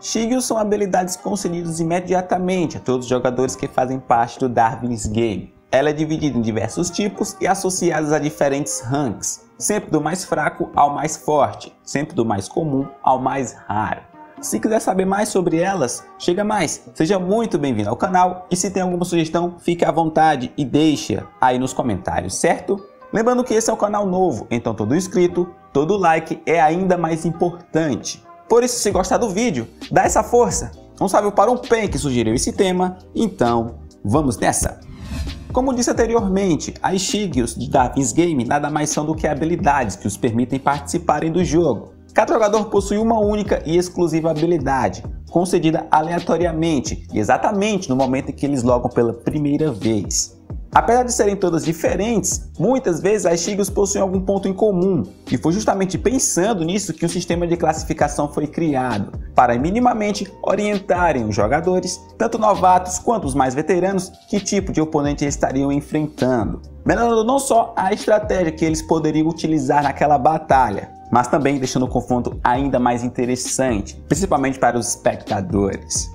Shigyus são habilidades concedidas imediatamente a todos os jogadores que fazem parte do Darwin's Game. Ela é dividida em diversos tipos e associadas a diferentes ranks, sempre do mais fraco ao mais forte, sempre do mais comum ao mais raro. Se quiser saber mais sobre elas, chega mais, seja muito bem-vindo ao canal e se tem alguma sugestão, fique à vontade e deixa aí nos comentários, certo? Lembrando que esse é um canal novo, então todo inscrito, todo like é ainda mais importante. Por isso, se gostar do vídeo, dá essa força. Um salve para o Pen que sugeriu esse tema, então vamos nessa! Como disse anteriormente, as Shigyus de Darwin's Game nada mais são do que habilidades que os permitem participarem do jogo. Cada jogador possui uma única e exclusiva habilidade, concedida aleatoriamente e exatamente no momento em que eles logam pela primeira vez. Apesar de serem todas diferentes, muitas vezes as Shigyus possuem algum ponto em comum, e foi justamente pensando nisso que o sistema de classificação foi criado, para minimamente orientarem os jogadores, tanto novatos quanto os mais veteranos, que tipo de oponente eles estariam enfrentando, melhorando não só a estratégia que eles poderiam utilizar naquela batalha, mas também deixando o confronto ainda mais interessante, principalmente para os espectadores.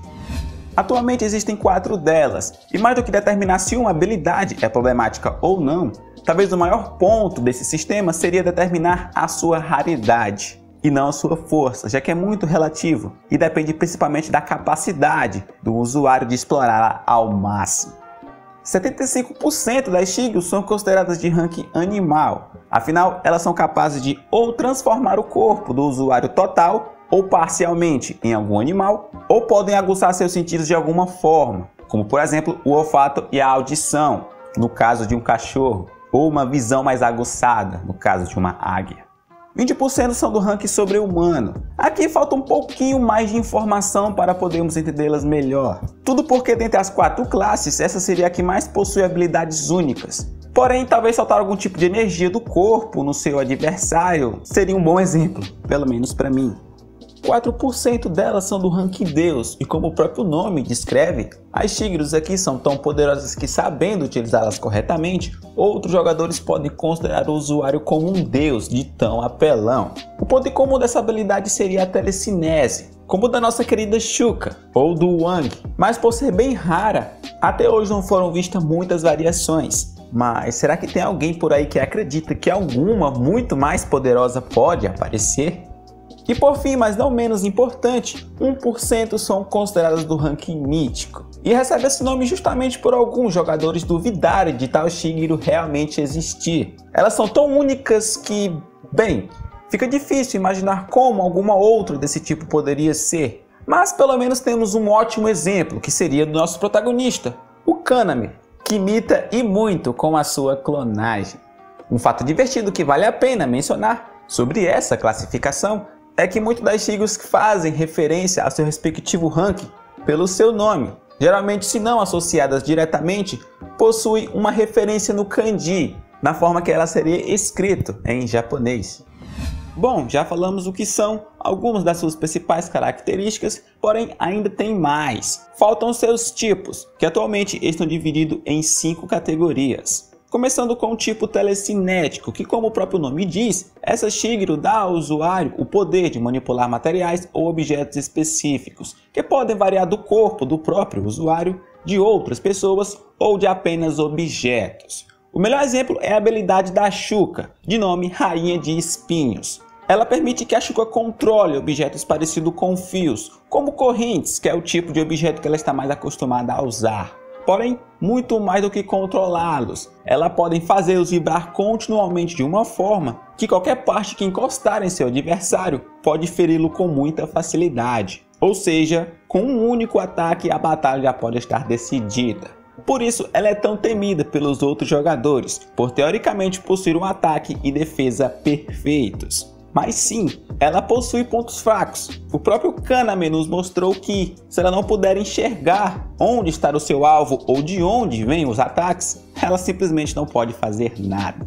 Atualmente existem 4 delas, e mais do que determinar se uma habilidade é problemática ou não, talvez o maior ponto desse sistema seria determinar a sua raridade, e não a sua força, já que é muito relativo, e depende principalmente da capacidade do usuário de explorá-la ao máximo. 75% das Shigyus são consideradas de ranking animal, afinal elas são capazes de ou transformar o corpo do usuário total ou parcialmente em algum animal, ou podem aguçar seus sentidos de alguma forma, como por exemplo o olfato e a audição, no caso de um cachorro, ou uma visão mais aguçada, no caso de uma águia. 20% são do ranking sobre-humano. Aqui falta um pouquinho mais de informação para podermos entendê-las melhor. Tudo porque dentre as 4 classes, essa seria a que mais possui habilidades únicas. Porém, talvez faltar algum tipo de energia do corpo no seu adversário seria um bom exemplo, pelo menos para mim. 4% delas são do rank Deus, e como o próprio nome descreve, as Shigyus aqui são tão poderosas que, sabendo utilizá-las corretamente, outros jogadores podem considerar o usuário como um deus de tão apelão. O ponto em comum dessa habilidade seria a telecinese, como o da nossa querida Shuka, ou do Wang, mas por ser bem rara, até hoje não foram vistas muitas variações. Mas será que tem alguém por aí que acredita que alguma muito mais poderosa pode aparecer? E por fim, mas não menos importante, 1% são consideradas do ranking mítico, e recebe esse nome justamente por alguns jogadores duvidarem de tal Shigyu realmente existir. Elas são tão únicas que, bem, fica difícil imaginar como alguma outra desse tipo poderia ser, mas pelo menos temos um ótimo exemplo, que seria do nosso protagonista, o Kaname, que imita e muito com a sua clonagem. Um fato divertido que vale a pena mencionar sobre essa classificação é que muitas das Shigyus fazem referência ao seu respectivo ranking pelo seu nome. Geralmente, se não associadas diretamente, possuem uma referência no kanji, na forma que ela seria escrito em japonês. Bom, já falamos o que são algumas das suas principais características, porém ainda tem mais. Faltam seus tipos, que atualmente estão divididos em 5 categorias. Começando com o tipo telecinético, que como o próprio nome diz, essa Shigyu dá ao usuário o poder de manipular materiais ou objetos específicos, que podem variar do corpo do próprio usuário, de outras pessoas ou de apenas objetos. O melhor exemplo é a habilidade da Shuka, de nome Rainha de Espinhos. Ela permite que a Shuka controle objetos parecidos com fios, como correntes, que é o tipo de objeto que ela está mais acostumada a usar. Porém, muito mais do que controlá-los, elas podem fazê-los vibrar continuamente de uma forma que qualquer parte que encostar em seu adversário pode feri-lo com muita facilidade. Ou seja, com um único ataque a batalha já pode estar decidida. Por isso, ela é tão temida pelos outros jogadores, por teoricamente possuir um ataque e defesa perfeitos. Mas sim, ela possui pontos fracos. O próprio Kaname nos mostrou que, se ela não puder enxergar onde está o seu alvo ou de onde vêm os ataques, ela simplesmente não pode fazer nada.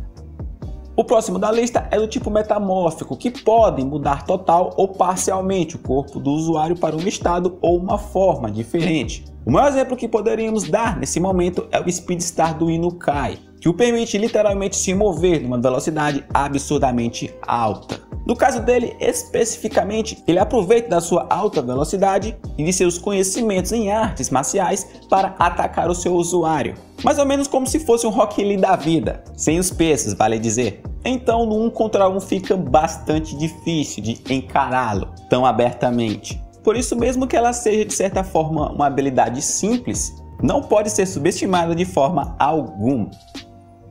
O próximo da lista é do tipo metamórfico, que podem mudar total ou parcialmente o corpo do usuário para um estado ou uma forma diferente. O maior exemplo que poderíamos dar nesse momento é o Speedstar do Inukai, que o permite literalmente se mover numa velocidade absurdamente alta. No caso dele, especificamente, ele aproveita da sua alta velocidade e de seus conhecimentos em artes marciais para atacar o seu usuário. Mais ou menos como se fosse um Rock Lee da vida, sem os pesos, vale dizer. Então no 1 contra 1 fica bastante difícil de encará-lo tão abertamente. Por isso, mesmo que ela seja de certa forma uma habilidade simples, não pode ser subestimada de forma alguma.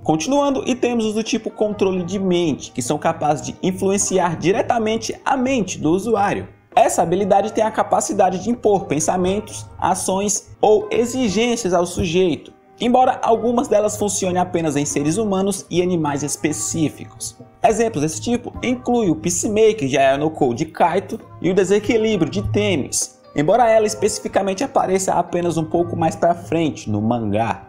Continuando, e temos os do tipo controle de mente, que são capazes de influenciar diretamente a mente do usuário. Essa habilidade tem a capacidade de impor pensamentos, ações ou exigências ao sujeito, embora algumas delas funcionem apenas em seres humanos e animais específicos. Exemplos desse tipo incluem o Peacemaker de Ayano de Kaito e o Desequilíbrio de Themis, embora ela especificamente apareça apenas um pouco mais para frente no mangá.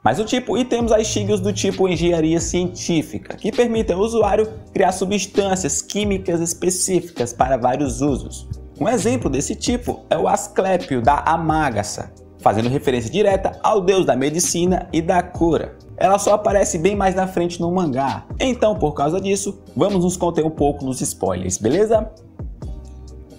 Mas o tipo, e temos as Shigyos do tipo engenharia científica, que permitem ao usuário criar substâncias químicas específicas para vários usos. Um exemplo desse tipo é o Asclépio da Amagasa, fazendo referência direta ao deus da medicina e da cura. Ela só aparece bem mais na frente no mangá, então por causa disso, vamos nos conter um pouco nos spoilers, beleza?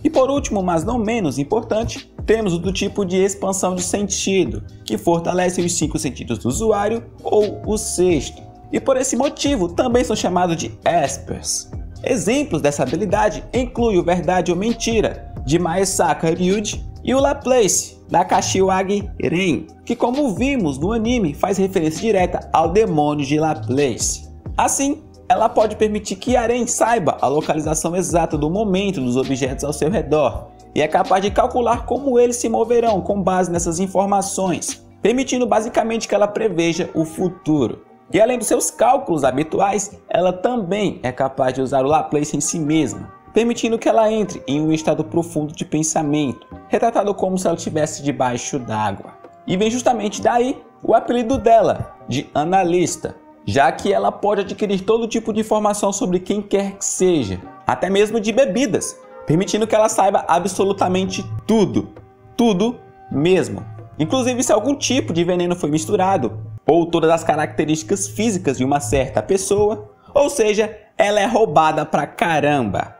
E por último, mas não menos importante, temos o do tipo de expansão de sentido, que fortalece os 5 sentidos do usuário ou o sexto, e por esse motivo também são chamados de Espers. Exemplos dessa habilidade incluem o Verdade ou Mentira, de Maesaka Ryuji, e o Laplace, da Kashiwagi Ren, que como vimos no anime faz referência direta ao demônio de Laplace. Assim, ela pode permitir que Aren saiba a localização exata do momento dos objetos ao seu redor, e é capaz de calcular como eles se moverão com base nessas informações, permitindo basicamente que ela preveja o futuro. E além dos seus cálculos habituais, ela também é capaz de usar o Laplace em si mesma, permitindo que ela entre em um estado profundo de pensamento, retratado como se ela estivesse debaixo d'água. E vem justamente daí o apelido dela, de analista, já que ela pode adquirir todo tipo de informação sobre quem quer que seja, até mesmo de bebidas, permitindo que ela saiba absolutamente tudo, tudo mesmo. Inclusive se algum tipo de veneno foi misturado, ou todas as características físicas de uma certa pessoa, ou seja, ela é roubada pra caramba.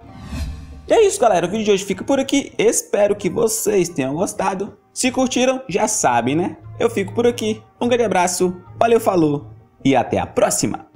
E é isso, galera, o vídeo de hoje fica por aqui, espero que vocês tenham gostado. Se curtiram, já sabem, né? Eu fico por aqui, um grande abraço, valeu, falou e até a próxima!